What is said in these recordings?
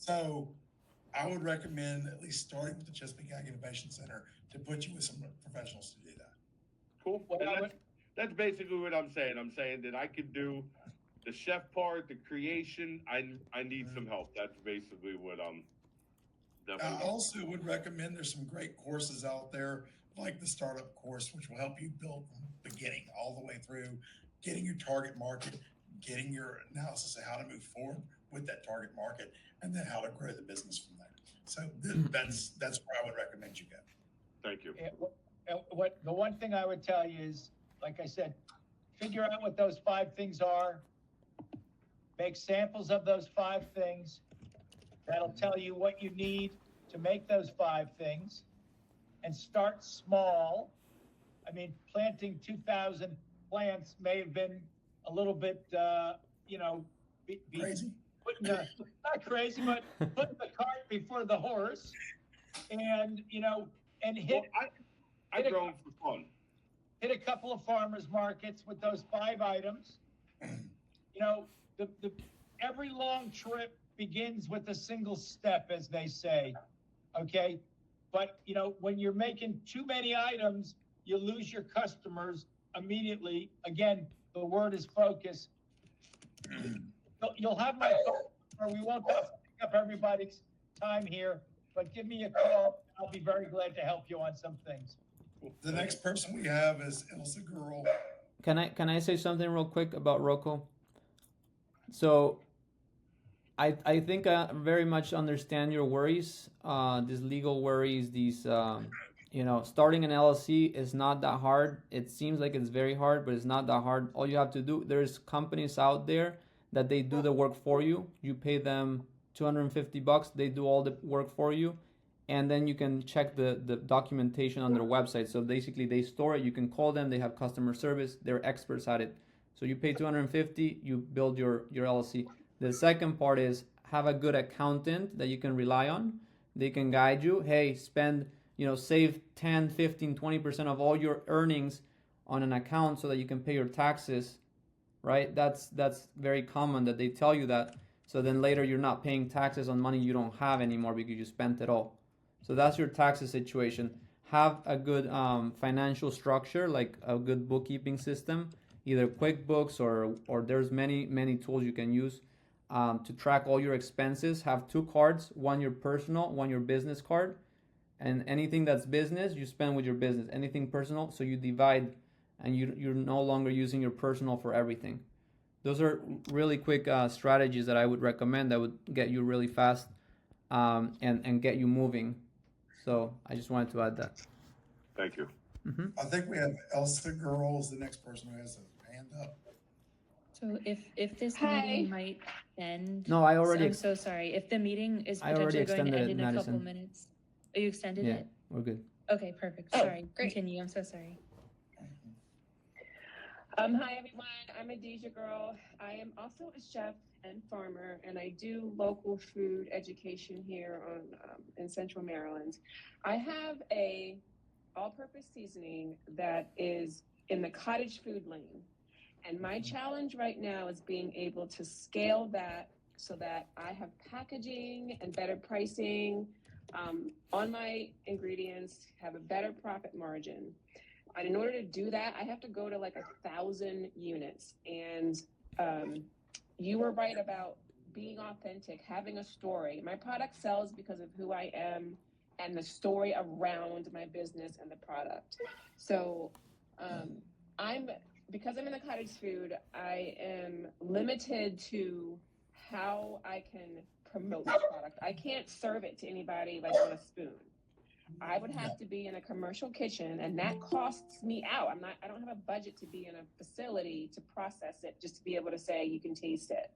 So I would recommend at least starting with the Chesapeake Ag Innovation Center to put you with some professionals to do that. Cool. And that's basically what I'm saying. I'm saying that I could do the chef part, the creation. I need some help. That's basically what I'm I also would recommend there's some great courses out there, like the startup course, which will help you build from beginning all the way through, getting your target market, getting your analysis of how to move forward with that target market, and then how to grow the business from there. So that's where I would recommend you go. Thank you. What the one thing I would tell you is, like I said, figure out what those 5 things are, make samples of those 5 things. That'll tell you what you need to make those 5 things, and start small. I mean, planting 2,000 plants may have been a little bit, crazy. Not crazy, but putting the cart before the horse, and hit. Well, I've grown for fun. Hit a couple of farmers markets with those 5 items. Every long trip begins with a single step, as they say. Okay. But, when you're making too many items, you lose your customers immediately. Again, the word is focus. You'll have my phone number. We won't take up everybody's time here, but give me a call. I'll be very glad to help you on some things. The next person we have is Elsa Girl. Can I say something real quick about Rocco? So I think I very much understand your worries, these legal worries, these starting an LLC is not that hard. It seems like it's very hard, but it's not that hard. All you have to do, there's companies out there that they do the work for you. You pay them $250, they do all the work for you, and then you can check the documentation on their website. So basically they store it, you can call them, they have customer service, they're experts at it. So you pay $250, you build your LLC. The second part is have a good accountant that you can rely on. They can guide you. Hey, save 10, 15, 20% of all your earnings on an account so that you can pay your taxes, right? That's very common that they tell you that. So then later you're not paying taxes on money you don't have anymore because you spent it all. So that's your taxes situation. Have a good financial structure, like a good bookkeeping system, either QuickBooks or there's many tools you can use to track all your expenses. Have 2 cards, one your personal, one your business card. And anything that's business, you spend with your business. Anything personal, so you divide, and you're no longer using your personal for everything. Those are really quick strategies that I would recommend that would get you really fast and get you moving. So I just wanted to add that. Thank you. Mm-hmm. I think we have Elsa Girl is the next person who has a hand up. So if this meeting might end. No, I already. I'm so sorry. If the meeting is potentially going to end in a couple minutes. Oh, you extended it? Yeah, we're good. Okay, perfect. Sorry. Great. Continue. I'm so sorry. Hi everyone, I'm Adesha Girl. I am also a chef and farmer, and I do local food education here in Central Maryland. I have a all-purpose seasoning that is in the cottage food lane, and my challenge right now is being able to scale that so that I have packaging and better pricing on my ingredients, have a better profit margin. And in order to do that, I have to go to like 1,000 units. And you were right about being authentic, having a story. My product sells because of who I am and the story around my business and the product. So because I'm in the cottage food, I am limited to how I can promote the product. I can't serve it to anybody like on a spoon. I would have to be in a commercial kitchen, and that costs me out. I don't have a budget to be in a facility to process it just to be able to say you can taste it.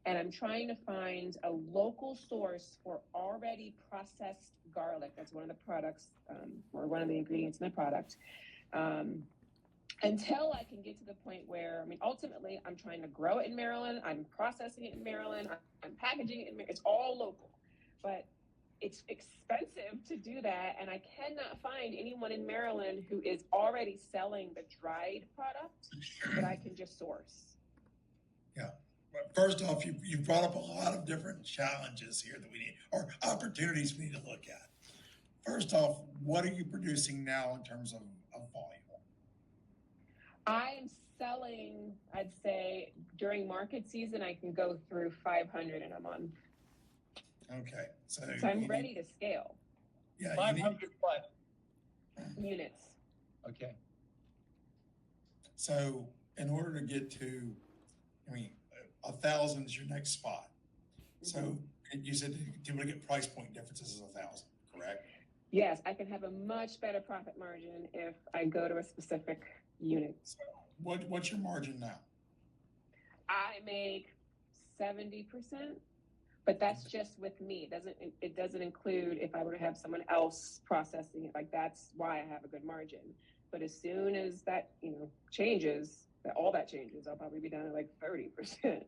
And I'm trying to find a local source for already processed garlic. That's one of the products, or one of the ingredients in the product. Until I can get to the point where, ultimately, I'm trying to grow it in Maryland. I'm processing it in Maryland. I'm packaging it in Maryland. It's all local, but it's expensive to do that, and I cannot find anyone in Maryland who is already selling the dried product that I can just source. Yeah. First off, you brought up a lot of different challenges here that we need, or opportunities we need to look at. First off, what are you producing now in terms of volume? I'm selling, I'd say during market season, I can go through 500 in a month. Okay. So I'm ready to scale. Yeah. 500 what? Units. Okay. So in order to get to, 1,000 is your next spot. So you said to get price point differences is 1,000, correct? Yes, I can have a much better profit margin if I go to a specific unit. So what's your margin now? I make 70%, but that's just with me. It doesn't include if I were to have someone else processing it. Like, that's why I have a good margin. But as soon as that, changes, all that changes, I'll probably be down to like 30%.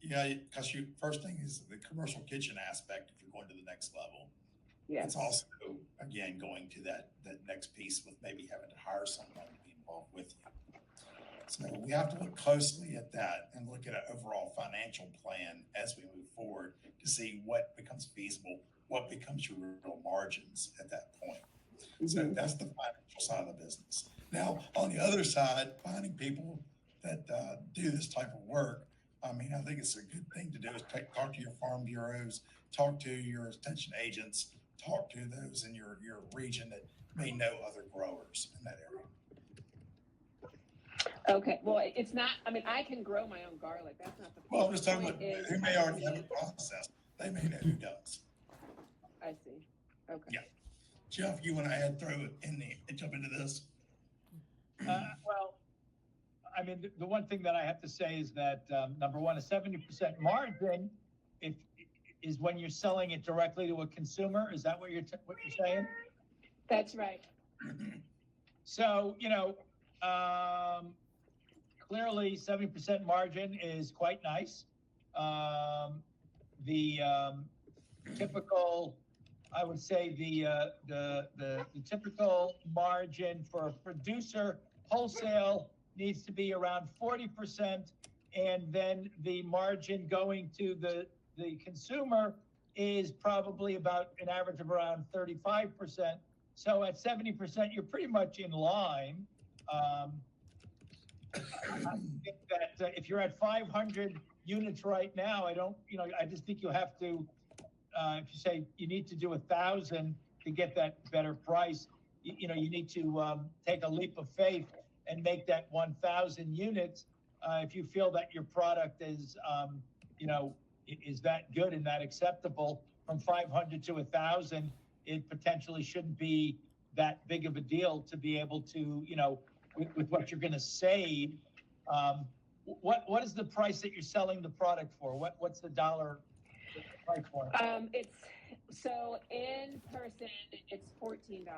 Yeah, because first thing is the commercial kitchen aspect. If you're going to the next level, yes. It's also again going to that next piece with maybe having to hire someone to be involved with you. So we have to look closely at that and look at an overall financial plan as we move forward to see what becomes feasible, what becomes your real margins at that point. So that's the financial side of the business. Now, on the other side, finding people that do this type of work, I think it's a good thing to do is talk to your farm bureaus, talk to your extension agents, talk to those in your region that may know other growers in that area. Okay, well, it's not, I can grow my own garlic. That's not the point. Well, I'm just talking about who may already have a process. They may know who does. I see. Okay. Yeah. Jeff, you want to jump into this? Well, the one thing that I have to say is that number one, a 70% margin is when you're selling it directly to a consumer. Is that what you're saying? That's right. So clearly 70% margin is quite nice. The typical, I would say the typical margin for a producer wholesale needs to be around 40%, and then the margin going to the consumer is probably about an average of around 35%. So at 70%, you're pretty much in line. I think that if you're at 500 units right now, I just think you have to, if you say you need to do 1,000 to get that better price, you need to take a leap of faith and make that 1,000 units. If you feel that your product is, is that good and that acceptable, from 500 to 1,000, it potentially shouldn't be that big of a deal to be able to, with what you're going to save. What is the price that you're selling the product for? What's the dollar price for it? So in person, it's $14.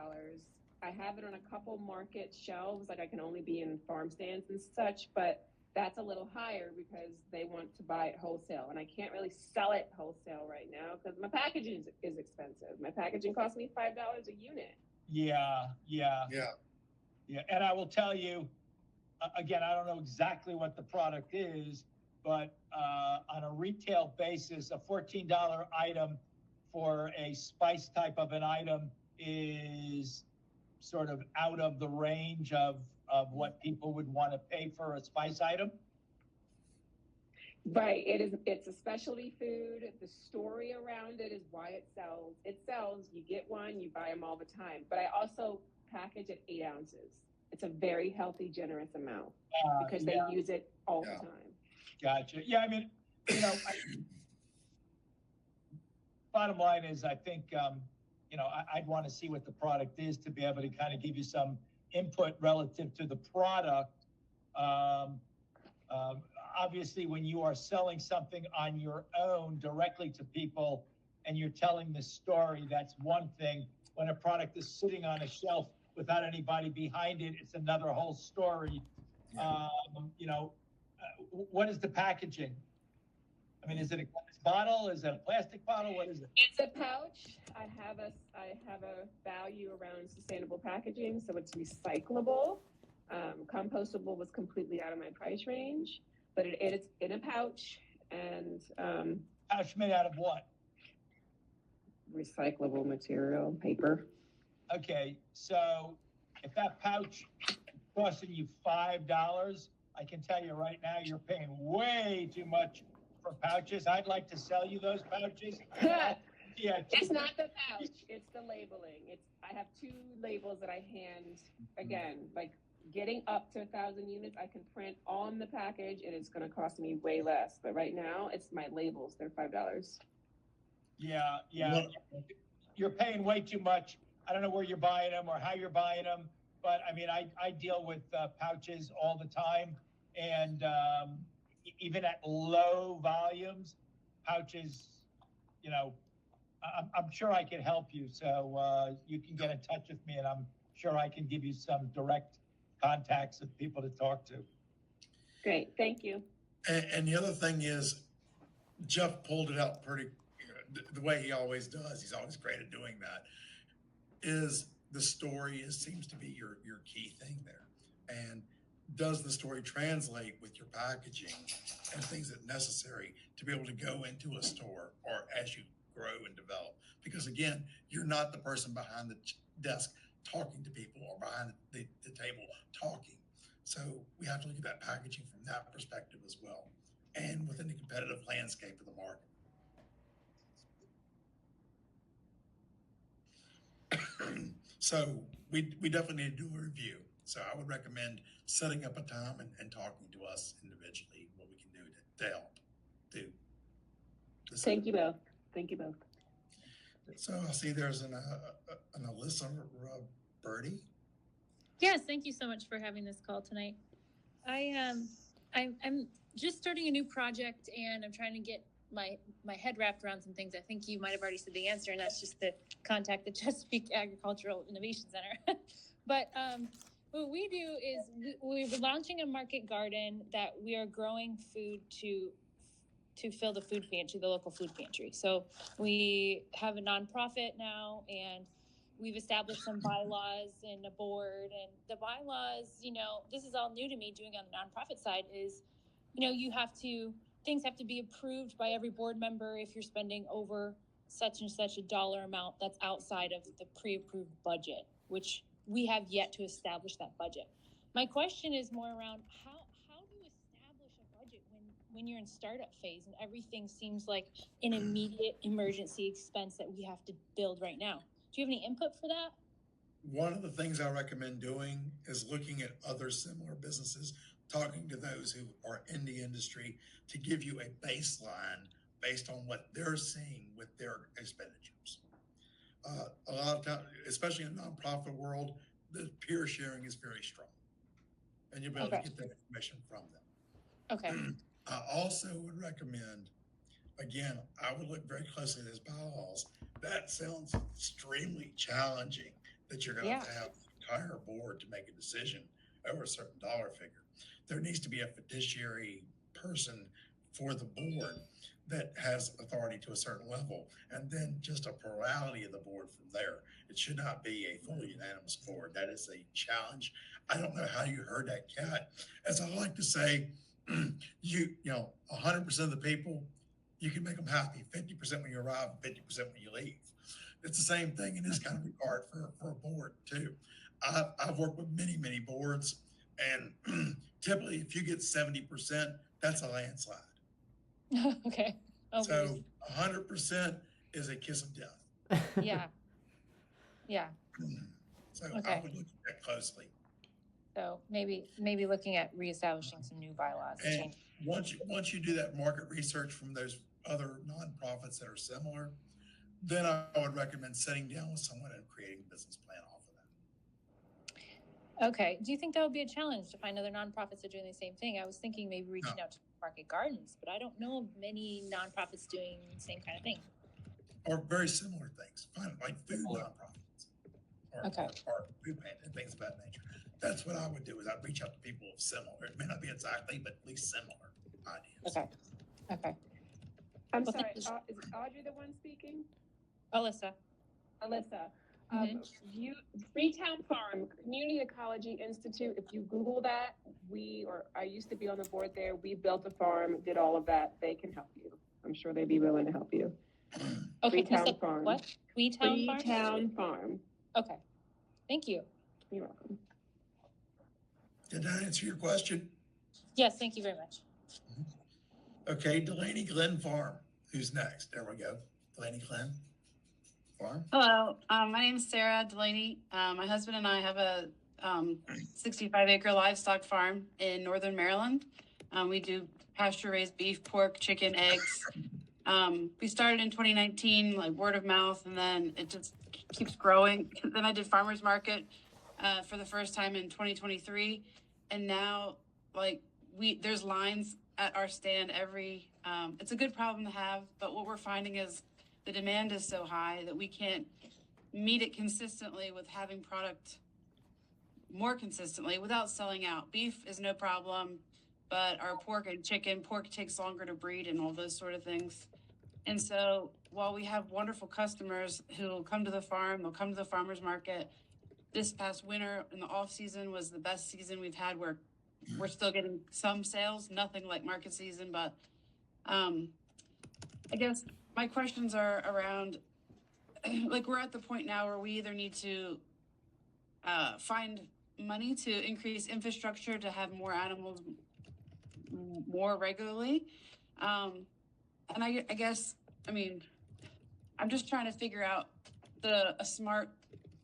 I have it on a couple market shelves, like I can only be in farm stands and such, but that's a little higher because they want to buy it wholesale, and I can't really sell it wholesale right now because my packaging is expensive. My packaging costs me $5 a unit. Yeah. And I will tell you, again, I don't know exactly what the product is, but on a retail basis, a $14 item for a spice type of an item is sort of out of the range of what people would want to pay for a spice item. Right. It's a specialty food. The story around it is why it sells. It sells. You get one, you buy them all the time. But I also package at 8 ounces. It's a very healthy, generous amount because they use it all the time. Gotcha. Yeah, bottom line is, I think, I'd want to see what the product is to be able to kind of give you some input relative to the product. Obviously, when you are selling something on your own directly to people and you're telling the story, that's one thing. When a product is sitting on a shelf without anybody behind it, it's another whole story. What is the packaging? Is it a glass bottle? Is it a plastic bottle? What is it? It's a pouch. I have a value around sustainable packaging, so it's recyclable. Compostable was completely out of my price range, but it's in a pouch. and Pouch made out of what? recyclable material, paper. Okay, so if that pouch is costing you $5, I can tell you right now, you're paying way too much for pouches. I'd like to sell you those pouches. Yeah, It's not the pouch, it's the labeling. I have 2 labels that I hand, again, like getting up to 1,000 units, I can print on the package and it's gonna cost me way less. But right now, it's my labels, they're $5. Yeah, you're paying way too much. I don't know where you're buying them or how you're buying them, but I mean, I deal with pouches all the time, and even at low volumes, pouches, you know, I'm sure I can help you. So you can get in touch with me, and I'm sure I can give you some direct contacts of people to talk to. Great, thank you. And the other thing is, Jeff pulled it out pretty, the way he always does. He's always great at doing that. Is the story seems to be your key thing there, and does the story translate with your packaging and things that necessary to be able to go into a store or as you grow and develop? Because again, you're not the person behind the desk talking to people or behind the table talking. So we have to look at that packaging from that perspective as well, and within the competitive landscape of the market. So we definitely need to do a review. So I would recommend setting up a time and talking to us individually what we can do to help do. Thank you both. Thank you both. So I see there's an Alyssa Birdie. Yes, thank you so much for having this call tonight. I'm just starting a new project, and I'm trying to get my head wrapped around some things. I think you might have already said the answer, and that's just to contact the Chesapeake Agricultural Innovation Center. But what we do is we're launching a market garden that we are growing food to fill the food pantry, the local food pantry. So we have a nonprofit now, and we've established some bylaws and a board. And the bylaws, this is all new to me doing on the nonprofit side, is, things have to be approved by every board member if you're spending over such and such a dollar amount that's outside of the pre-approved budget, which we have yet to establish that budget. My question is more around how do you establish a budget when you're in startup phase and everything seems like an immediate emergency expense that we have to build right now? Do you have any input for that? One of the things I recommend doing is looking at other similar businesses, talking to those who are in the industry to give you a baseline based on what they're seeing with their expenditures. A lot of times, especially in the nonprofit world, the peer sharing is very strong, and you'll be able to get that information from them. Okay. I also would recommend, again, I would look very closely at his bylaws. That sounds extremely challenging, that you're going to have the entire board to make a decision over a certain dollar figure. There needs to be a fiduciary person for the board that has authority to a certain level, and then just a plurality of the board from there. It should not be a fully unanimous board. That is a challenge. I don't know how you heard that, Kat. As I like to say, 100% of the people, you can make them happy 50% when you arrive, 50% when you leave. It's the same thing in this kind of regard for a board too. I've worked with many boards, and typically if you get 70%, that's a landslide. Okay. So 100% is a kiss of death. Yeah. So I would look at that closely. So maybe looking at reestablishing some new bylaws. And once you do that market research from those other nonprofits that are similar, then I would recommend sitting down with someone and creating a business plan off of that. Okay. Do you think that would be a challenge to find other nonprofits that are doing the same thing? I was thinking maybe reaching out to market gardens, but I don't know of many nonprofits doing the same kind of thing. Or very similar things, like food nonprofits or food plant and things of that nature. That's what I would do, is I'd reach out to people of similar. It may not be exactly, but at least similar ideas. Okay. I'm sorry, is Audrey the one speaking? Alyssa. Freetown Farm Community Ecology Institute. If you Google that, I used to be on the board there. We built a farm, did all of that. They can help you. I'm sure they'd be willing to help you. Okay, Freetown Farm. What? Freetown Farm? Freetown Farm. Okay. Thank you. You're welcome. Did that answer your question? Yes, thank you very much. Okay, Delaney Glen Farm. Who's next? There we go. Delaney Glen Farm. Hello, my name is Sarah Delaney. My husband and I have a 65-acre livestock farm in northern Maryland. We do pasture-raised beef, pork, chicken, eggs. We started in 2019, like word of mouth, and then it just keeps growing. Then I did farmers market for the first time in 2023, and now there's lines at our stand every. It's a good problem to have, but what we're finding is the demand is so high that we can't meet it consistently with having product more consistently without selling out. Beef is no problem, but our pork and chicken, pork takes longer to breed and all those sort of things. And so while we have wonderful customers who will come to the farm, they'll come to the farmer's market. This past winter in the off season was the best season we've had, where we're still getting some sales, nothing like market season, but I guess my questions are around, like, we're at the point now where we either need to find money to increase infrastructure to have more animals more regularly. And I guess, I'm just trying to figure out a smart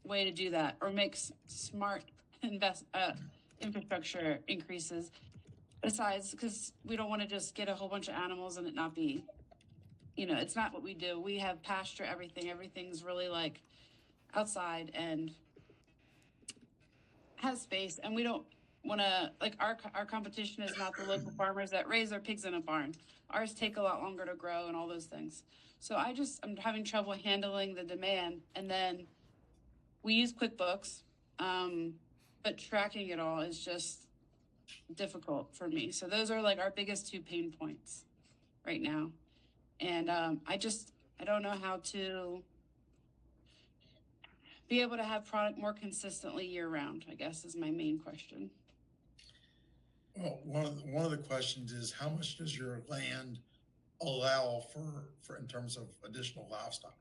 way to do that, or make smart infrastructure increases. Besides, because we don't want to just get a whole bunch of animals and it not be, it's not what we do. We have pasture, everything's really like outside and has space, and we don't want to, like, our competition is not the local farmers that raise their pigs in a barn. Ours take a lot longer to grow and all those things. So I'm having trouble handling the demand. And then we use QuickBooks, but tracking it all is just difficult for me. So those are like our biggest two pain points right now. And I don't know how to be able to have product more consistently year round, I guess, is my main question. Well, one of the questions is, how much does your land allow for in terms of additional livestock?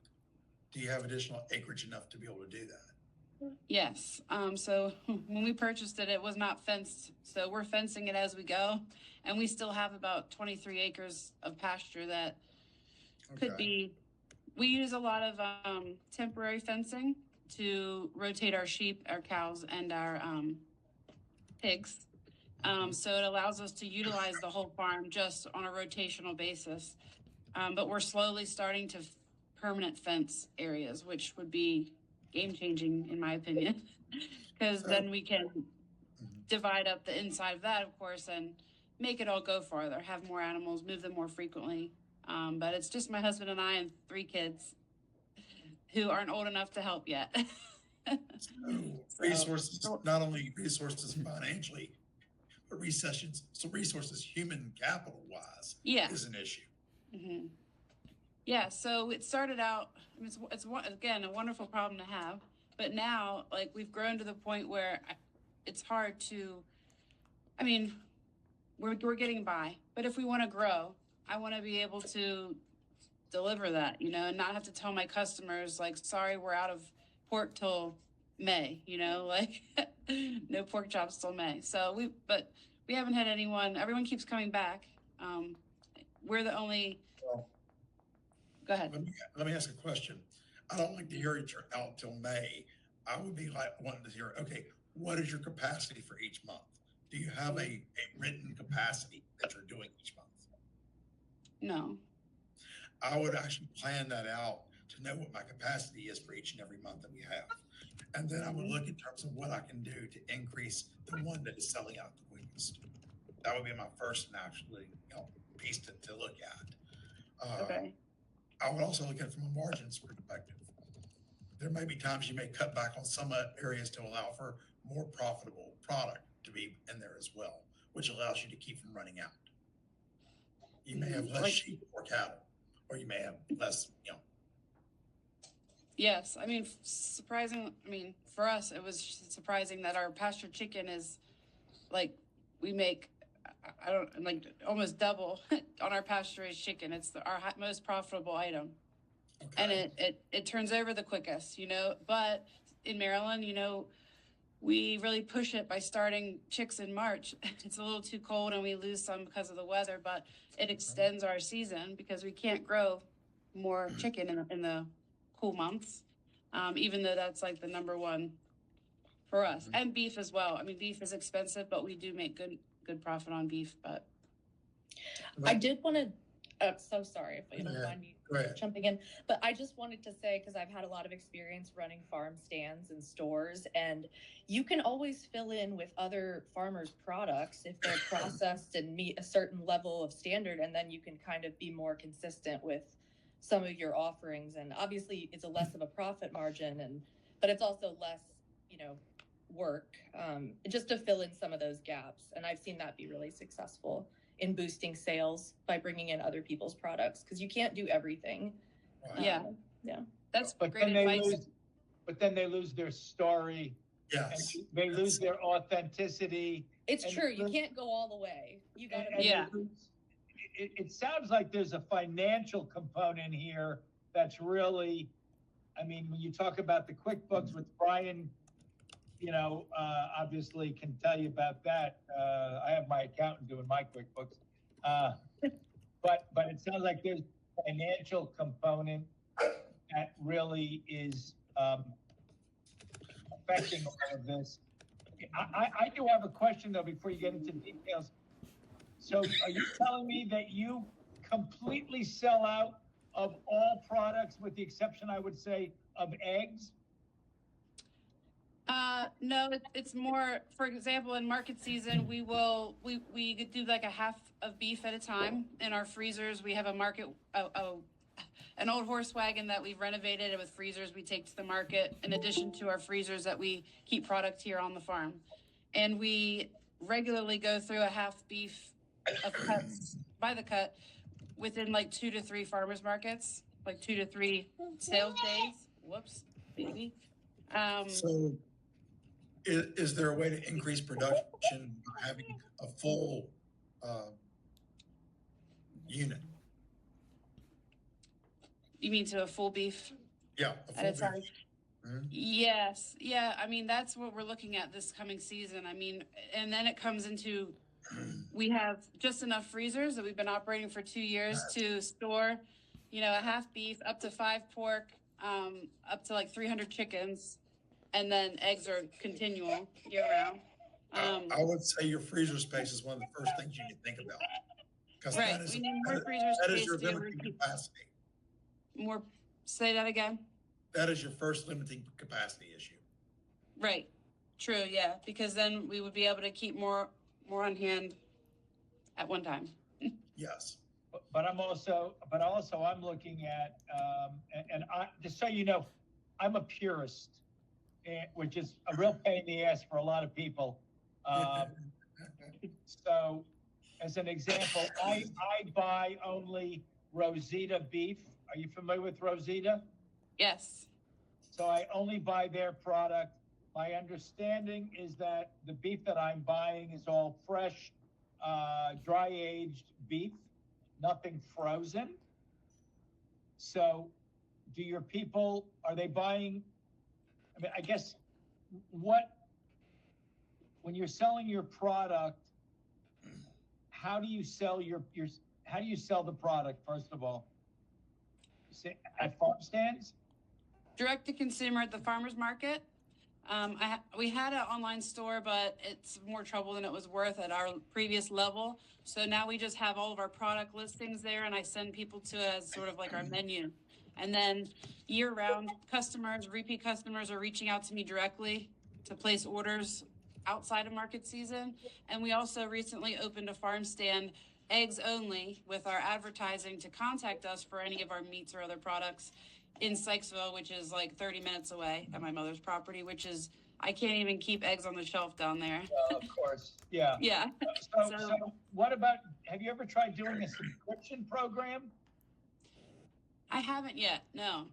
Do you have additional acreage enough to be able to do that? Yes. So when we purchased it, it was not fenced. So we're fencing it as we go. And we still have about 23 acres of pasture that could be. We use a lot of temporary fencing to rotate our sheep, our cows, and our pigs. So it allows us to utilize the whole farm just on a rotational basis. But we're slowly starting to permanent fence areas, which would be game-changing in my opinion, because then we can divide up the inside of that, of course, and make it all go farther, have more animals, move them more frequently. But it's just my husband and I and 3 kids who aren't old enough to help yet. Resources, not only resources financially, but resources human capital wise, is an issue. Mm-hmm. Yeah, so it started out, it's again a wonderful problem to have, but now, like, we've grown to the point where it's hard to, we're getting by, but if we want to grow, I want to be able to deliver that, and not have to tell my customers, like, sorry, we're out of pork till May, like no pork chops till May. So we haven't had everyone keeps coming back. We're the only. Go ahead. Let me ask a question. I don't like to hear it out till May. I would be like wanting to hear, okay, what is your capacity for each month? Do you have a written capacity that you're doing each month? No. I would actually plan that out to know what my capacity is for each and every month that we have. And then I would look in terms of what I can do to increase the one that is selling out the quickest. That would be my first naturally piece to look at. Okay. I would also look at it from a margins perspective. There may be times you may cut back on some areas to allow for more profitable product to be in there as well, which allows you to keep from running out. You may have less sheep or cattle, or you may have less, Yes, I mean, surprising. I mean, for us, it was surprising that our pasture chicken is like we make. I don't like almost double on our pasture raised chicken. It's our most profitable item, and Okay. it turns over the quickest. You know, but in Maryland, you know, we really push it by starting chicks in March. It's a little too cold, and we lose some because of the weather. But it extends our season because we can't grow more chicken in the cool months, even though that's like the number one for us, and beef as well. I mean, beef is expensive, but we do make good profit on beef. But I did want to, so sorry if you don't Yeah, mind me go ahead. jumping in, but I just wanted to say, because I've had a lot of experience running farm stands and stores, and you can always fill in with other farmers' products if they're processed and meet a certain level of standard, and then you can kind of be more consistent with some of your offerings. And obviously it's a less of a profit margin, but it's also less, work, just to fill in some of those gaps. And I've seen that be really successful in boosting sales by bringing in other people's products, because you can't do everything. Right. yeah, that's But great then they advice. lose their story. Yes. And they lose their authenticity. It's And true. You can't go all the way. You got to. And Yeah. It sounds like there's a financial component here that's really, I mean, when you talk about the QuickBooks, which Brian, obviously can tell you about that. I have my accountant doing my QuickBooks. But it sounds like there's a financial component that really is affecting all of this. I do have a question though, before you get into details. So are you telling me that you completely sell out of all products with the exception, I would say, of eggs? No, it's more, for example, in market season, we do like a half of beef at a time. In our freezers, we have an old horse wagon that we've renovated, and with freezers we take to the market, in addition to our freezers that we keep product here on the farm. And we regularly go through a half beef of cuts by the cut within like 2 to 3 farmers markets, like 2 to 3 sales days. Whoops, baby. So is there a way to increase production by having a full unit? You mean to a full beef? Yeah, a At a full time? beef. Mhm. Yes. Yeah. I mean, that's what we're looking at this coming season. I mean, and then it comes into, we have just enough freezers that we've been operating for 2 years to store, a half beef, up to 5 pork, up to like 300 chickens. And then eggs are continual year round. I would say your freezer space is one of the first things you need to think about. Because Right. We need more freezer that is space your to limiting repeat. capacity. More, say that again? That is your first limiting capacity issue. Right. True. Yeah. Because then we would be able to keep more on hand at one time. Yes. But I'm looking at, and I, just so you know, I'm a purist, which is a real pain in the ass for a lot of people. So, as an example, I buy only Rosita beef. Are you familiar with Rosita? Yes. So I only buy their product. My understanding is that the beef that I'm buying is all fresh, dry aged beef, nothing frozen. So do your people, are they buying, I mean, I guess when you're selling your product, how do you sell how do you sell the product, first of all? At farm stands? Direct to consumer at the farmer's market. We had an online store, but it's more trouble than it was worth at our previous level. So now we just have all of our product listings there, and I send people to it as sort of like our menu. And then year round repeat customers are reaching out to me directly to place orders outside of market season. And we also recently opened a farm stand, eggs only, with our advertising to contact us for any of our meats or other products in Sykesville, which is like 30 minutes away at my mother's property, which is, I can't even keep eggs on the shelf down there. Of course, yeah. Yeah. So what about, have you ever tried doing a subscription program? I haven't yet, no.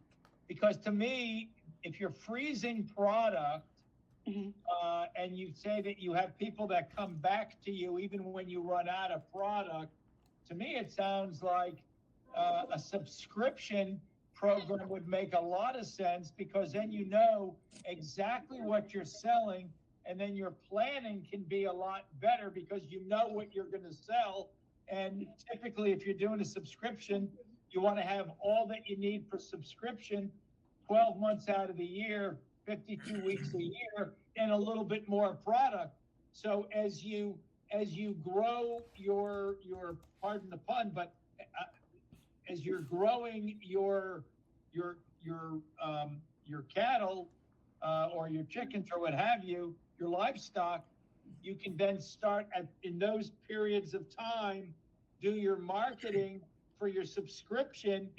because to me, if you're freezing product, Mhm. and you say that you have people that come back to you even when you run out of product, to me it sounds like a subscription program would make a lot of sense, because then you know exactly what you're selling, and then your planning can be a lot better because you know what you're going to sell. And typically, if you're doing a subscription, you want to have all that you need for subscription 12 months out of the year, 52 weeks a year, and a little bit more product. So as you grow your pardon the pun, but as you're growing your cattle, or your chickens or what have you, your livestock, you can then start in those periods of time, do your marketing for your subscription,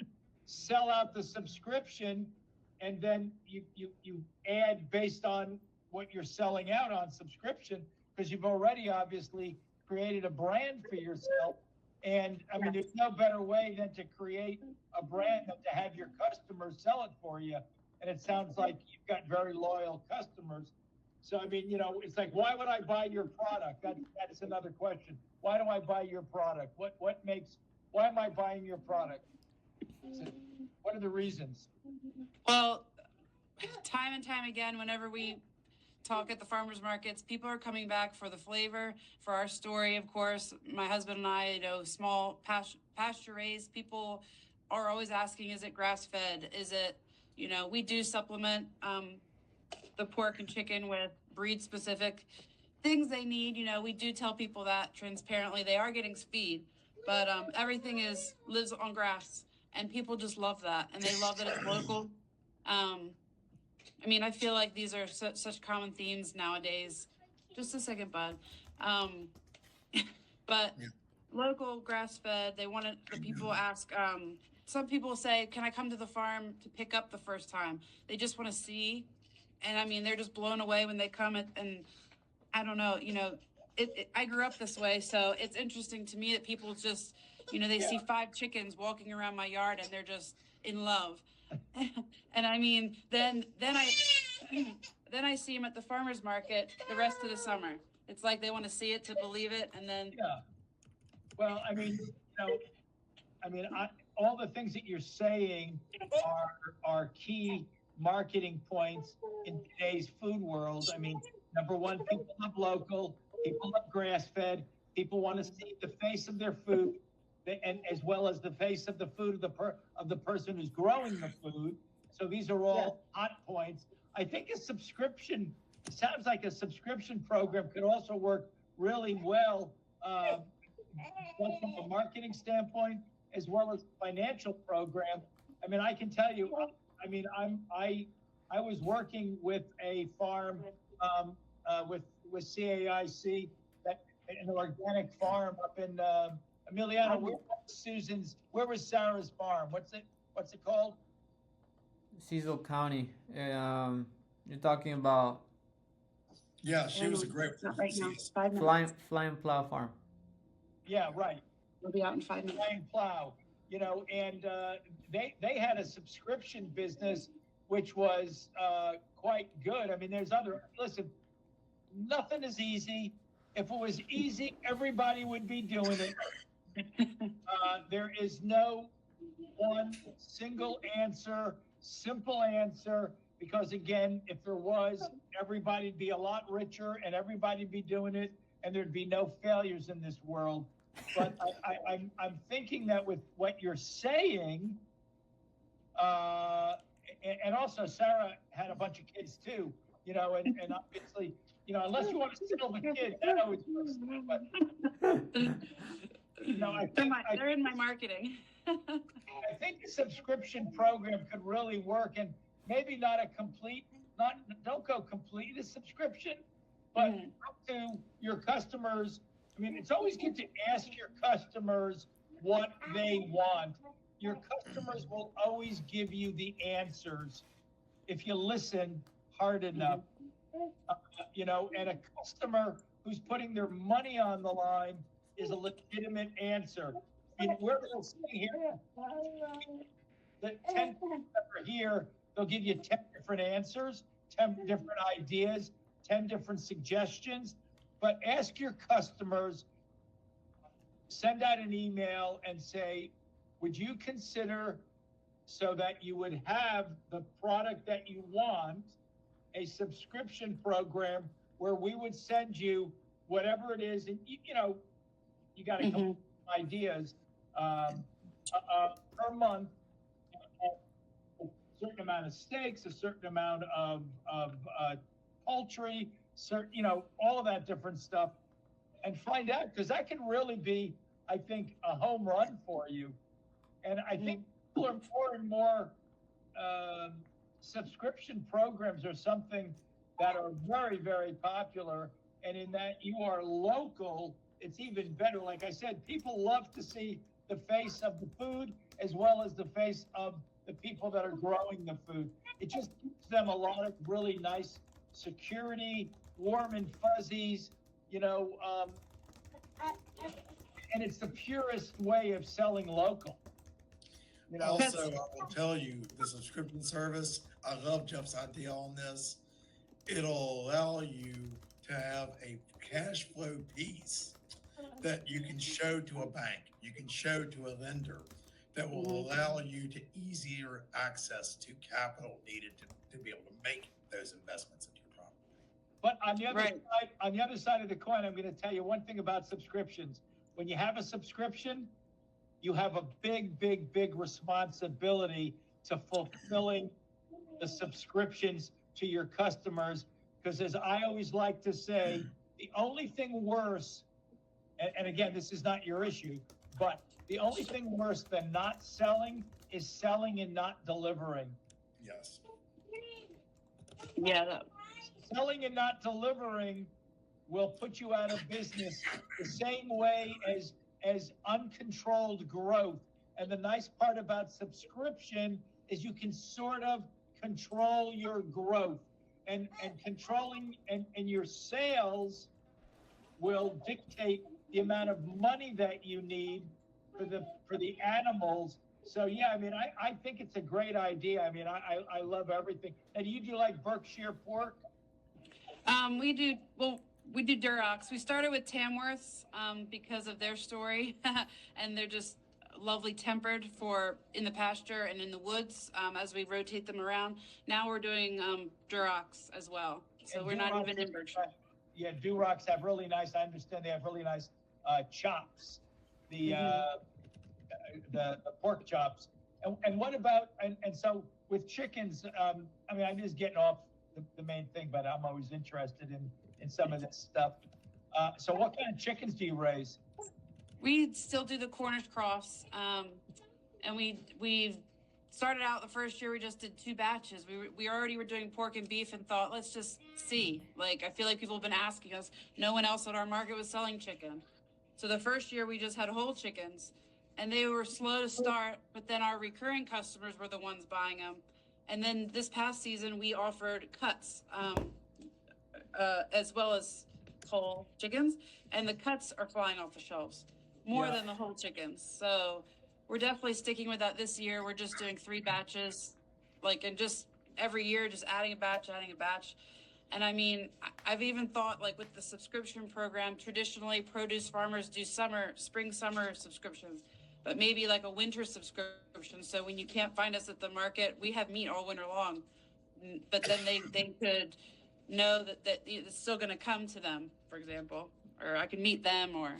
sell out the subscription, and then you add based on what you're selling out on subscription, because you've already obviously created a brand for yourself. And I mean, there's no better way than to create a brand than to have your customers sell it for you. And it sounds like you've got very loyal customers. So, I mean, it's like, why would I buy your product? That's another question. Why do I buy your product? Why am I buying your product? What are the reasons? Well, time and time again, whenever we talk at the farmers markets, people are coming back for the flavor, for our story. Of course, my husband and I, small pasture raised. People are always asking, is it grass fed? Is it, we do supplement the pork and chicken with breed specific things they need. We do tell people that transparently. They are getting feed, but everything lives on grass, and people just love that, and they love that it's local. I mean, I feel like these are such common themes nowadays. Just a second, bud. But local, grass-fed. They want the people ask. Some people say, "Can I come to the farm to pick up the first time?" They just want to see, and I mean, they're just blown away when they come. And I don't know, I grew up this way, so it's interesting to me that people just, they see 5 chickens walking around my yard and they're just in love. And I mean, then I see them at the farmer's market the rest of the summer. It's like they want to see it to believe it, and then. Yeah. Well, I mean, all the things that you're saying are key marketing points in today's food world. I mean, number one, people love local, people love grass-fed, people want to see the face of their food, and as well as the face of the food of the person who's growing the food. So these are all hot points. I think it sounds like a subscription program could also work really well, both from a marketing standpoint as well as a financial program. I mean, I can tell you, I was working with a farm with CAIC, an organic farm up in Emiliano. Where was Sarah's farm? What's it called? Cecil County. You're talking about Yeah, she was a great Not right now. she's- 5 minutes. Flying Plow Farm. Yeah, right. We'll be out in 5 minutes. Flying Plow, and they had a subscription business which was quite good. I mean, listen, nothing is easy. If it was easy, everybody would be doing it. There is no one single answer, simple answer, because again, if there was, everybody'd be a lot richer and everybody'd be doing it, and there'd be no failures in this world. But I'm thinking that with what you're saying, and also Sarah had a bunch of kids too, and obviously, unless you want to settle the kids, that always works. But, They're in my marketing. I think the subscription program could really work, and maybe don't go complete a subscription, but talk to your customers. I mean, it's always good to ask your customers what they want. Your customers will always give you the answers if you listen hard enough. And a customer who's putting their money on the line is a legitimate answer. I mean, we're all sitting here. The 10 people that are here they'll give you 10 different answers, 10 different ideas, 10 different suggestions. But ask your customers, send out an email and say, would you consider, so that you would have the product that you want, a subscription program where we would send you whatever it is, and you know, you got to come up with ideas per month, a certain amount of steaks, a certain amount of poultry, certain, you know, all of that different stuff, and find out, because that can really be, I think, a home run for you. And I think people are more and more subscription programs are something that are very, very popular. And in that you are local, it's even better. Like I said, people love to see the face of the food as well as the face of the people that are growing the food. It just gives them a lot of really nice security, warm and fuzzies, you know, and it's the purest way of selling local. You know, Also, I will tell you, the subscription service, I love Jeff's idea on this. It'll allow you to have a cash flow piece that you can show to a bank, you can show to a lender, that will allow you to easier access to capital needed to be able to make those investments into your property. but on the other side, on the other side of the coin, I'm going to tell you one thing about subscriptions. When you have a subscription, you have a big, big, big responsibility to fulfilling the subscriptions to your customers. Because as I always like to say, the only thing worse, and again, this is not your issue, but the only thing worse than not selling is selling and not delivering. Yes. Yeah. Selling and not delivering will put you out of business the same way as uncontrolled growth. And the nice part about subscription is you can sort of control your growth, and controlling and your sales will dictate the amount of money that you need for the animals. So yeah, I mean, I think it's a great idea. I mean, I love everything. And do you do like Berkshire pork? We do Durocs. We started with Tamworths because of their story, and they're just lovely tempered for in the pasture and in the woods as we rotate them around. Now we're doing Durocs as well. So we're not even in Berkshire. Yeah, Durocs have really nice, I understand they have really nice chops, the pork chops. And what about, and so with chickens, I mean, I'm just getting off the main thing, but I'm always interested in some of this stuff. So what kind of chickens do you raise? We still do the Cornish cross, and we've started out the first year. We just did 2 batches. We already were doing pork and beef, and thought, let's just see. Like, I feel like people have been asking us. No one else at our market was selling chicken, so the first year we just had whole chickens, and they were slow to start. But then our recurring customers were the ones buying them, and then this past season we offered cuts, as well as whole chickens, and the cuts are flying off the shelves more than the whole chickens. So we're definitely sticking with that this year. We're just doing 3 batches, like, and just every year, just adding a batch. And I mean, I've even thought, like, with the subscription program, traditionally produce farmers do spring, summer subscriptions, but maybe like a winter subscription. So when you can't find us at the market, we have meat all winter long, but then they could know that it's still going to come to them, for example, or I can meet them, or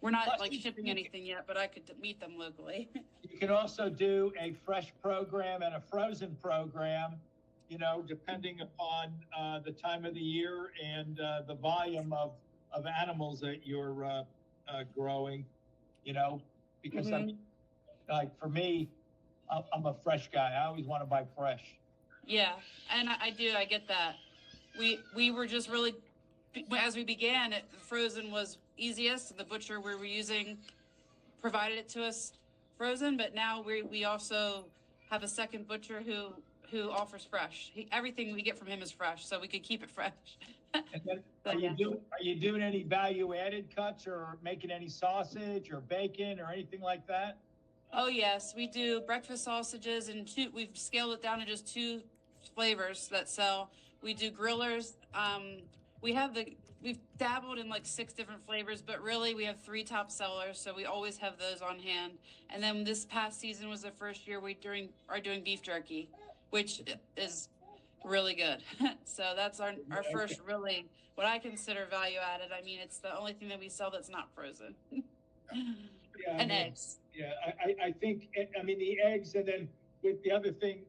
we're not like shipping anything yet, but I could meet them locally. You can also do a fresh program and a frozen program, you know, depending upon the time of the year and the volume of animals that you're growing, you know, because like for me, I'm a fresh guy. I always want to buy fresh. Yeah, and I get that. We were just really, as we began, frozen was easiest. The butcher we were using provided it to us frozen, but now we also have a second butcher who offers fresh. Everything we get from him is fresh, so we could keep it fresh. And then, are you doing any value added cuts, or making any sausage or bacon or anything like that? Oh yes, we do breakfast sausages and we've scaled it down to just 2 flavors that sell. We do grillers. We've dabbled in like 6 different flavors, but really we have 3 top sellers, so we always have those on hand. And then this past season was the first year are doing beef jerky, which is really good. So that's our first really what I consider value added. I mean, it's the only thing that we sell that's not frozen. Yeah, I And mean, eggs. yeah, I think, I mean, the eggs, and then with the other thing,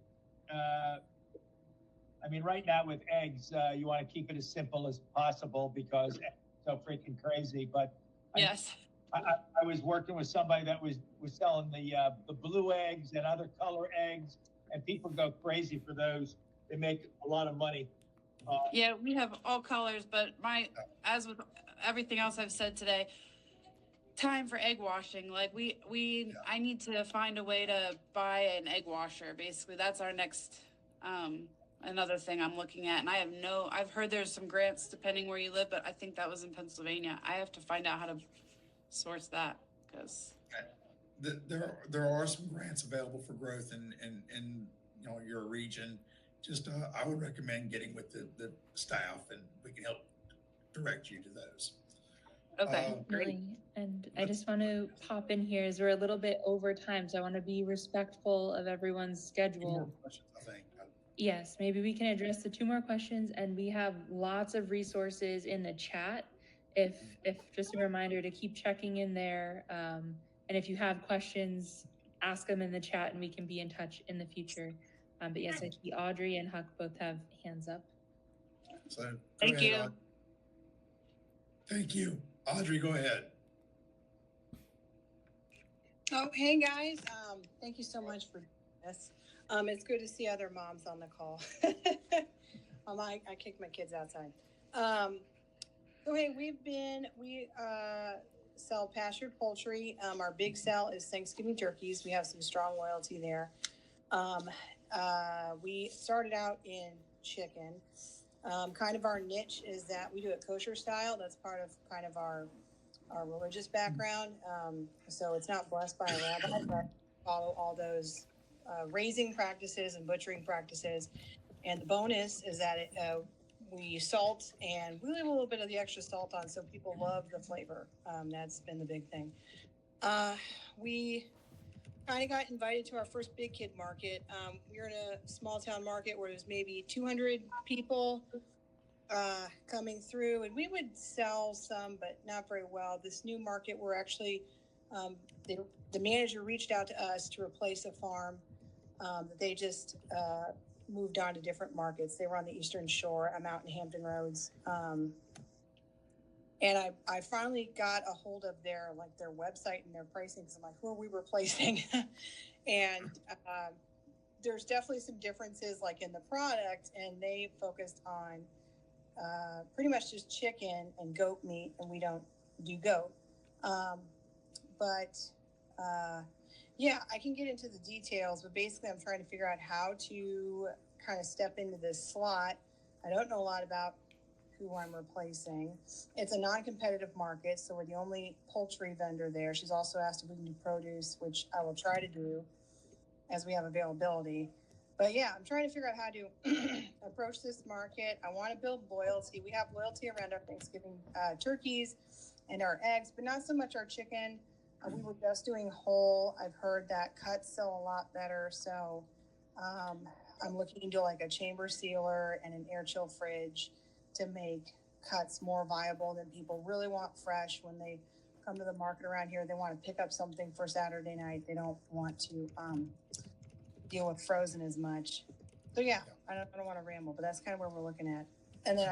I mean, right now with eggs, you want to keep it as simple as possible because it's so freaking crazy. But Yes. I was working with somebody that was selling the blue eggs and other color eggs, and people go crazy for those. They make a lot of money. Yeah, we have all colors, but as with everything else I've said today, time for egg washing. Like I need to find a way to buy an egg washer. Basically, that's our next, another thing I'm looking at. And I've heard there's some grants depending where you live, but I think that was in Pennsylvania. I have to find out how to source that because. There are some grants available for growth in your region. Just I would recommend getting with the staff, and we can help direct you to those. Okay, great. Definitely. And I just want to pop in here as we're a little bit over time, so I want to be respectful of everyone's Two more schedule. questions, I think. Yes, maybe we can address the 2 more questions, and we have lots of resources in the chat. If just a reminder to keep checking in there, and if you have questions, ask them in the chat, and we can be in touch in the future. But yes, I see Audrey and Huck both have hands up. So Thank you. Audrey. Thank you, Audrey. Go ahead. Oh, hey guys. Thank you so much for this. It's good to see other moms on the call. I kicked my kids outside. So hey, we sell pastured poultry. Our big sell is Thanksgiving turkeys. We have some strong loyalty there. We started out in chicken. Kind of our niche is that we do it kosher style. That's part of kind of our religious background. So it's not blessed by a rabbi, but follow all those raising practices and butchering practices. And the bonus is that we salt and we leave a little bit of the extra salt on, so people love the flavor. That's been the big thing. We kind of got invited to our first big kid market. We were in a small town market where there's maybe 200 people coming through, and we would sell some, but not very well. This new market, we're actually, the manager reached out to us to replace a farm that they just moved on to different markets. They were on the Eastern Shore. I'm out in Hampton Roads. And I finally got a hold of their website and their pricing, because I'm like, who are we replacing? And there's definitely some differences like in the product, and they focused on pretty much just chicken and goat meat, and we don't do goat. Yeah, I can get into the details, but basically I'm trying to figure out how to kind of step into this slot. I don't know a lot about who I'm replacing. It's a non-competitive market, so we're the only poultry vendor there. She's also asked if we can do produce, which I will try to do as we have availability. But yeah, I'm trying to figure out how to approach this market. I want to build loyalty. We have loyalty around our Thanksgiving turkeys and our eggs, but not so much our chicken. We were just doing whole. I've heard that cuts sell a lot better. So I'm looking into like a chamber sealer and an air chill fridge to make cuts more viable. Than people really want fresh when they come to the market around here. They want to pick up something for Saturday night. They don't want to deal with frozen as much. So yeah, I don't want to ramble, but that's kind of where we're looking at. And then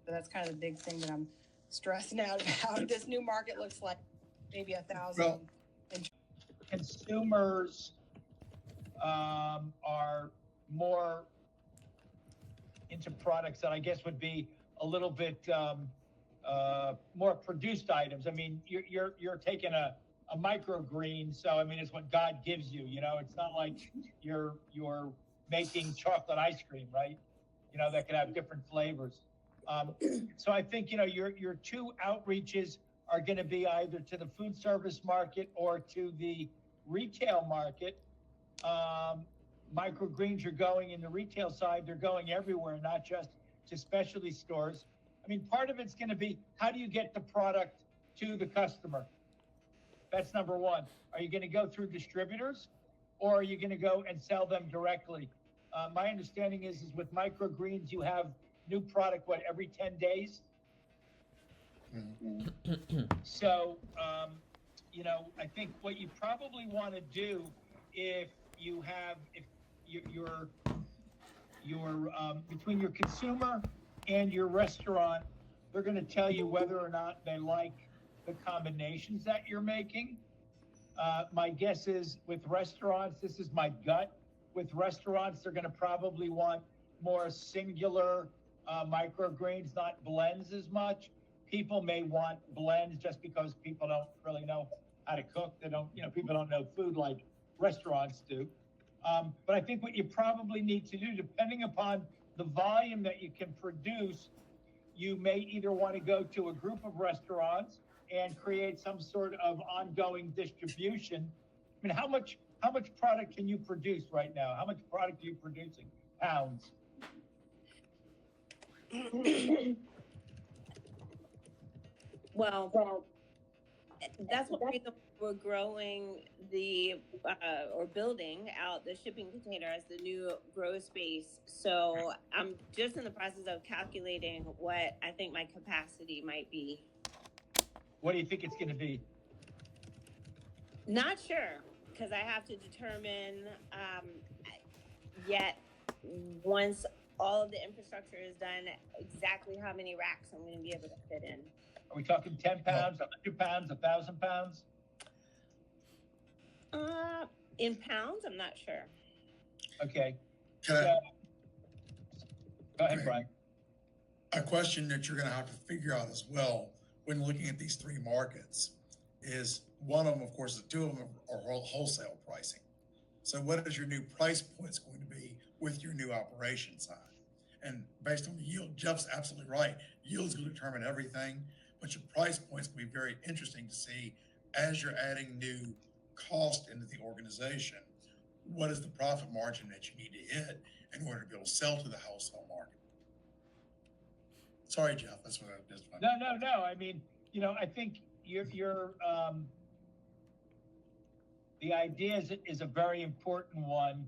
that's kind of the big thing that I'm stressing out about. This new market looks like maybe 1,000. Well, Consumers are more into products that I guess would be a little bit more produced items. I mean, you're taking a microgreen, so I mean it's what God gives you. You know, it's not like you're making chocolate ice cream, right? You know, that could have different flavors. So I think your 2 outreaches are going to be either to the food service market or to the retail market, microgreens are going in the retail side, they're going everywhere, not just to specialty stores. I mean, part of it's going to be, how do you get the product to the customer? That's number one. Are you going to go through distributors, or are you going to go and sell them directly? My understanding is with microgreens, you have new product, every 10 days? So, I think what you probably want to do, if you're between your consumer and your restaurant, they're going to tell you whether or not they like the combinations that you're making. My guess is with restaurants, this is my gut, with restaurants, they're going to probably want more singular microgreens, not blends as much. People may want blends just because people don't really know how to cook. People don't know food like restaurants do. But I think what you probably need to do, depending upon the volume that you can produce, you may either want to go to a group of restaurants and create some sort of ongoing distribution. I mean, how much product can you produce right now? How much product are you producing? Pounds? Well, that's one reason we're growing or building out the shipping container as the new grow space. So I'm just in the process of calculating what I think my capacity might be. What do you think it's going to be? Not sure, because I have to determine yet once all of the infrastructure is done, exactly how many racks I'm going to be able to fit in. Are we talking 10 pounds, 100 pounds, 1,000 pounds? In pounds, I'm not sure. Okay. Can I- Go ahead, Brian. A question that you're going to have to figure out as well when looking at these three markets is, one of them, of course, the two of them are wholesale pricing. So what is your new price points going to be with your new operation side? And based on the yield, Jeff's absolutely right. Yield's going to determine everything, but your price points will be very interesting to see as you're adding new cost into the organization. What is the profit margin that you need to hit in order to be able to sell to the wholesale market? Sorry, Jeff, that's what I just wanted. No. I mean, I think you're the idea is a very important one,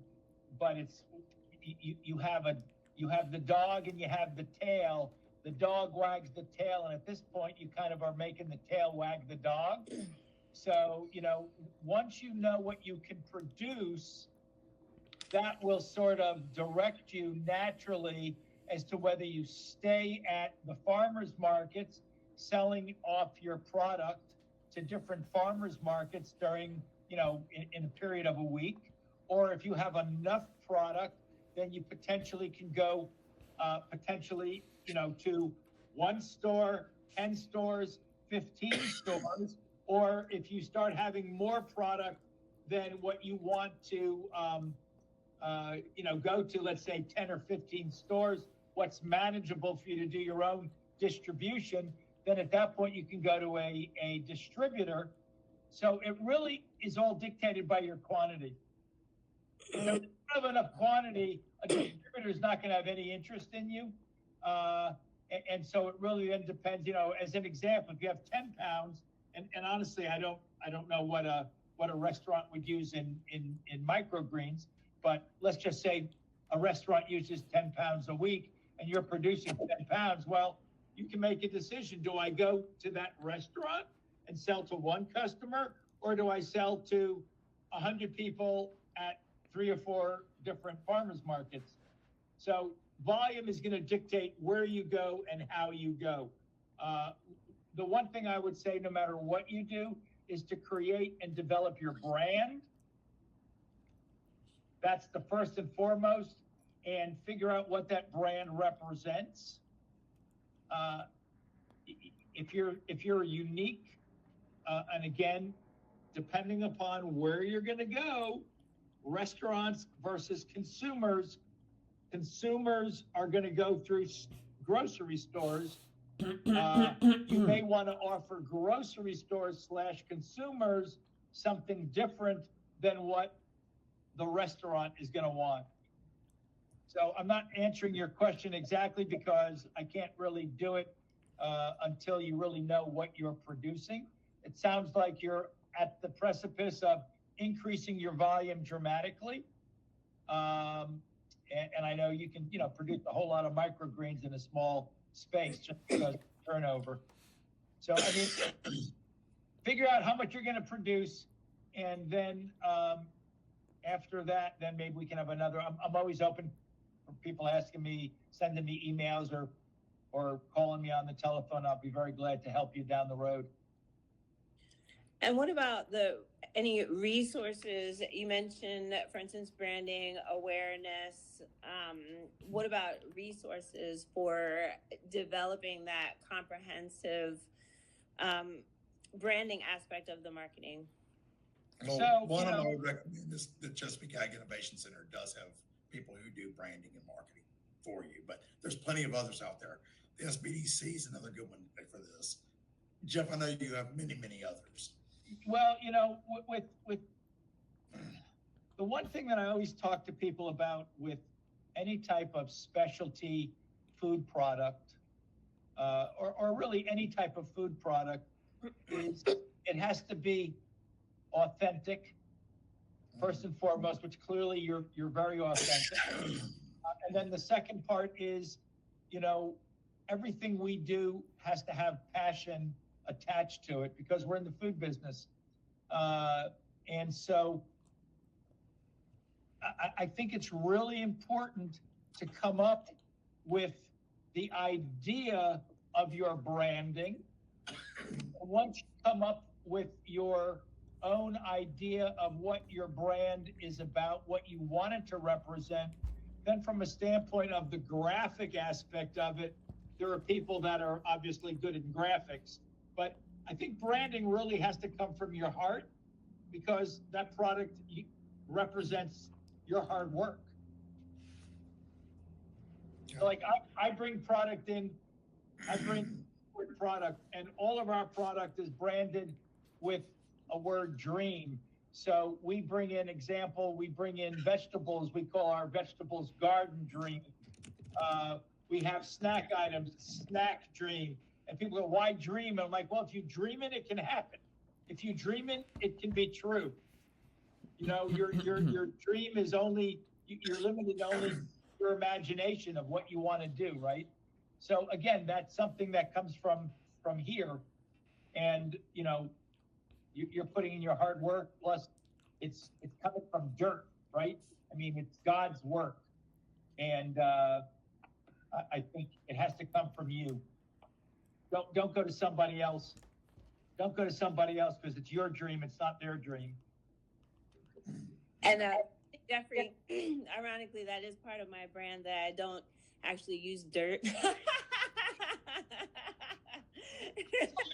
but it's you have the dog and you have the tail. The dog wags the tail, and at this point, you kind of are making the tail wag the dog. So, once you know what you can produce, that will sort of direct you naturally as to whether you stay at the farmers markets selling off your product to different farmers markets during, in a period of a week, or if you have enough product, then you potentially can go to one store, 10 stores, 15 stores, or if you start having more product than what you want to, go to, let's say 10 or 15 stores, what's manageable for you to do your own distribution, then at that point you can go to a distributor. So it really is all dictated by your quantity. If you don't have enough quantity, a distributor is not going to have any interest in you. And so it really then depends, as an example, if you have 10 pounds, and honestly, I don't know what a restaurant would use in microgreens, but let's just say a restaurant uses 10 pounds a week and you're producing 10 pounds. Well, you can make a decision. Do I go to that restaurant and sell to one customer, or do I sell to 100 people at 3 or 4 different farmers markets? So volume is going to dictate where you go and how you go. The one thing I would say, no matter what you do, is to create and develop your brand. That's the first and foremost, and figure out what that brand represents. If you're unique, and again, depending upon where you're going to go, restaurants versus consumers are going to go through grocery stores. You may want to offer grocery stores / consumers something different than what the restaurant is going to want. So I'm not answering your question exactly because I can't really do it until you really know what you're producing. It sounds like you're at the precipice of increasing your volume dramatically. And I know you can, produce a whole lot of microgreens in a small space just because of turnover. So, I mean, figure out how much you're going to produce, and then after that, then maybe we can have another. I'm always open for people asking me, sending me emails or calling me on the telephone. I'll be very glad to help you down the road. And what about any resources you mentioned, for instance, branding awareness? What about resources for developing that comprehensive branding aspect of the marketing? Well, So, one of them I would recommend is the Chesapeake Ag Innovation Center does have people who do branding and marketing for you, but there's plenty of others out there. The SBDC is another good one for this. Jeff, I know you have many, many others. Well, with the one thing that I always talk to people about with any type of specialty food product, or really any type of food product, is it has to be authentic first and foremost, which clearly you're very authentic. And then the second part is, everything we do has to have passion attached to it because we're in the food business. And so I think it's really important to come up with the idea of your branding. Once you come up with your own idea of what your brand is about, what you want it to represent, then from a standpoint of the graphic aspect of it, there are people that are obviously good in graphics. But I think branding really has to come from your heart because that product represents your hard work. So like I bring product in, I bring product, and all of our product is branded with a word dream. So we bring in vegetables. We call our vegetables garden dream. We have snack items, snack dream. And people go, why dream? And I'm like, well, if you dream it, it can happen. If you dream it, it can be true. Your dream is you're limited only to your imagination of what you want to do, right? So again, that's something that comes from here. And, you're putting in your hard work, plus it's coming from dirt, right? I mean, it's God's work. And I think it has to come from you. Don't go to somebody else. Don't go to somebody else because it's your dream. It's not their dream. And Jeffrey, ironically, that is part of my brand that I don't actually use dirt.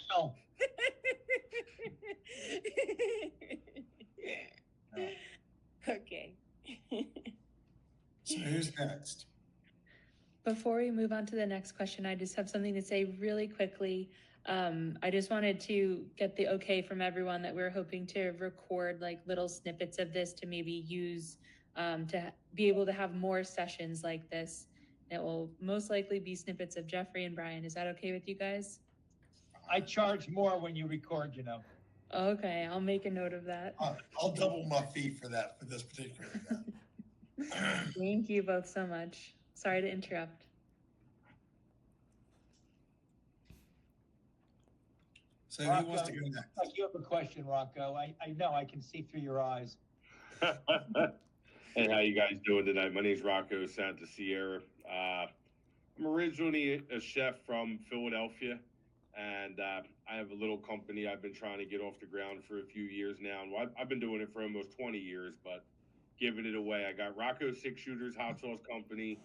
No. Okay. So who's next? Before we move on to the next question, I just have something to say really quickly. I just wanted to get the okay from everyone that we're hoping to record like little snippets of this to maybe use to be able to have more sessions like this. It will most likely be snippets of Jeffrey and Brian. Is that okay with you guys? I charge more when you record, Okay, I'll make a note of that. I'll double my fee for this particular event. Thank you both so much. Sorry to interrupt. So who wants to go next? You have a question, Rocco. I know, I can see through your eyes. Hey, how you guys doing tonight? My name's Rocco Santa Sierra. I'm originally a chef from Philadelphia, and I have a little company I've been trying to get off the ground for a few years now. And I've been doing it for almost 20 years, but giving it away. I got Rocco Six Shooters Hot Sauce Company,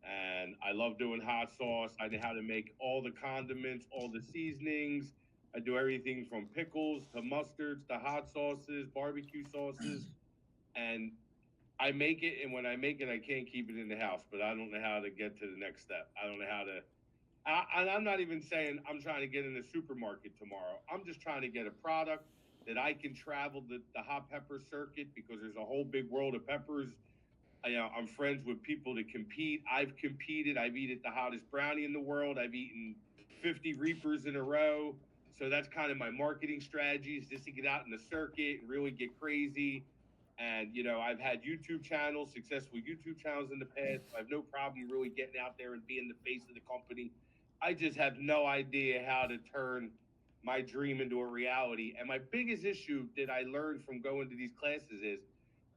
and I love doing hot sauce. I know how to make all the condiments, all the seasonings. I do everything from pickles to mustards to hot sauces, barbecue sauces, and I make it, and when I make it, I can't keep it in the house, but I don't know how to get to the next step. I don't know how to, I'm not even saying I'm trying to get in the supermarket tomorrow. I'm just trying to get a product that I can travel the hot pepper circuit because there's a whole big world of peppers. I'm friends with people that compete. I've competed. I've eaten the hottest brownie in the world. I've eaten 50 Reapers in a row. So that's kind of my marketing strategies, just to get out in the circuit and really get crazy. And, I've had YouTube channels, successful YouTube channels in the past. I have no problem really getting out there and being the face of the company. I just have no idea how to turn my dream into a reality. And my biggest issue that I learned from going to these classes is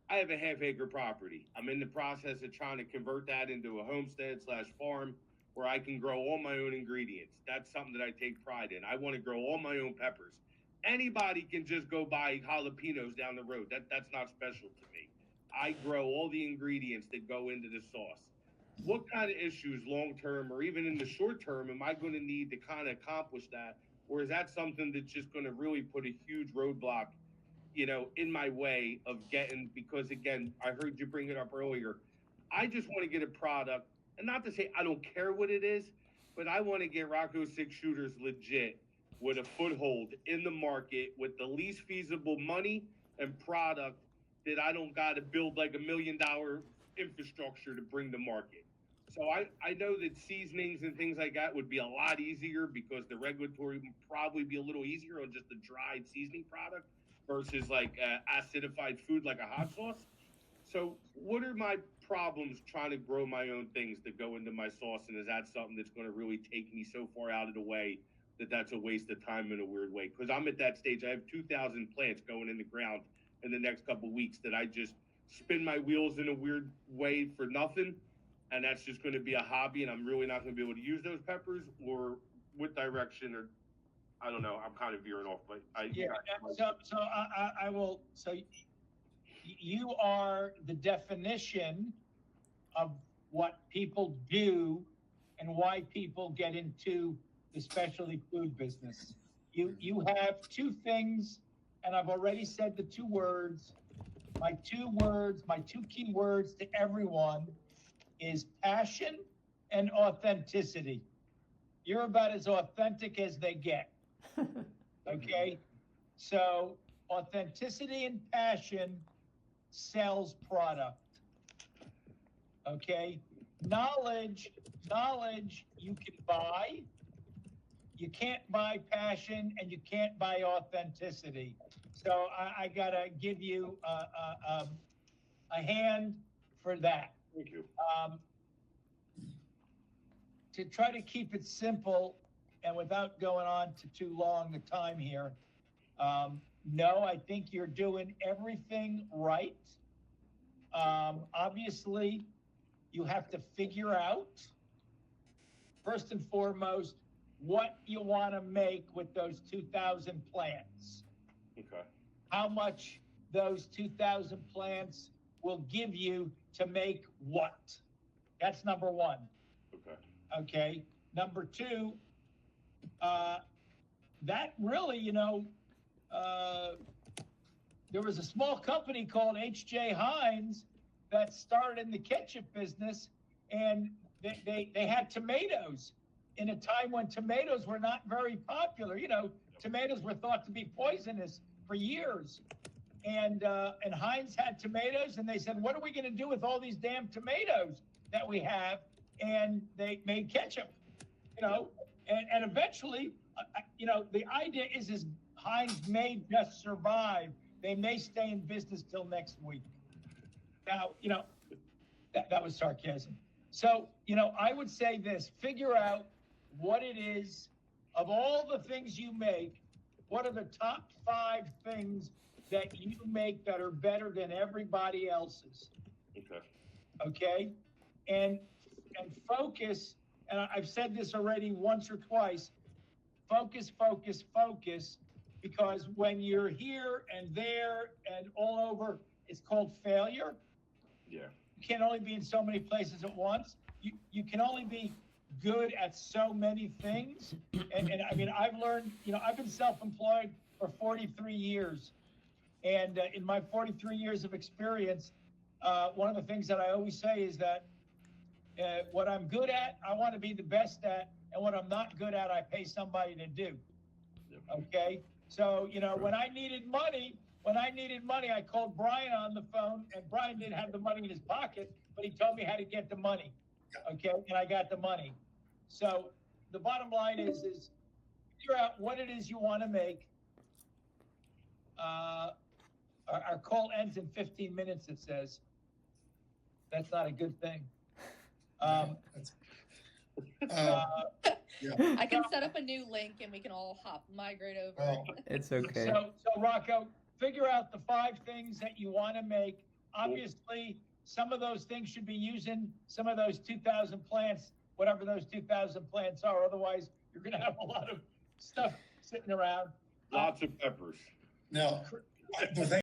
I have a half-acre property. I'm in the process of trying to convert that into a homestead/farm where I can grow all my own ingredients. That's something that I take pride in. I want to grow all my own peppers. Anybody can just go buy jalapenos down the road. That's not special to me. I grow all the ingredients that go into the sauce. What kind of issues long-term or even in the short term am I going to need to kind of accomplish that? Or is that something that's just going to really put a huge roadblock in my way of getting, because again, I heard you bring it up earlier. I just want to get a product, and not to say I don't care what it is, but I want to get Rocco Six Shooters legit with a foothold in the market with the least feasible money and product that I don't got to build like $1 million infrastructure to bring to market. So I know that seasonings and things like that would be a lot easier because the regulatory would probably be a little easier on just a dried seasoning product versus like acidified food like a hot sauce. So what are my problems trying to grow my own things that go into my sauce? And is that something that's going to really take me so far out of the way that that's a waste of time in a weird way? Because I'm at that stage. I have 2,000 plants going in the ground in the next couple of weeks that I just spin my wheels in a weird way for nothing. And that's just going to be a hobby. And I'm really not going to be able to use those peppers. Or what direction, or I don't know. I'm kind of veering off, but I will. So you are the definition of what people do and why people get into the specialty food business. You have two things, and I've already said the two words. My two key words to everyone is passion and authenticity. You're about as authentic as they get. Okay? So authenticity and passion sells product. Okay? Knowledge you can buy. You can't buy passion and you can't buy authenticity. So I gotta give you a hand for that. Thank you. To try to keep it simple and without going on to too long the time here, no, I think you're doing everything right. Obviously, you have to figure out, first and foremost, what you want to make with those 2,000 plants. Okay. How much those 2,000 plants will give you to make what? That's number one. Okay. Okay. Number two, that really, there was a small company called H.J. Heinz that started in the ketchup business, and they had tomatoes in a time when tomatoes were not very popular. Tomatoes were thought to be poisonous for years. And Heinz had tomatoes, and they said, what are we going to do with all these damn tomatoes that we have? And they made ketchup, and eventually, the idea is Heinz may just survive. They may stay in business till next week. Now, that was sarcasm. So, I would say this, figure out what it is of all the things you make, what are the top 5 things that you make that are better than everybody else's? Okay. Okay? And focus, and I've said this already once or twice, focus, because when you're here and there and all over, it's called failure. Yeah. You can't only be in so many places at once. You can only be good at so many things. And I mean, I've learned, I've been self-employed for 43 years. And in my 43 years of experience, one of the things that I always say is that what I'm good at, I want to be the best at, and what I'm not good at, I pay somebody to do. Yep. Okay? So, you know, when I needed money, I called Brian on the phone, and Brian didn't have the money in his pocket, but he told me how to get the money. Okay, and I got the money. So the bottom line is figure out what it is you want to make. Our call ends in 15 minutes, it says. That's not a good thing. Yeah. I can set up a new link and we can all migrate over. Well, It's okay. So Rocco, figure out the 5 things that you want to make. Obviously, some of those things should be using some of those 2,000 plants, whatever those 2,000 plants are. Otherwise, you're going to have a lot of stuff sitting around. Lots of peppers. Now, the thing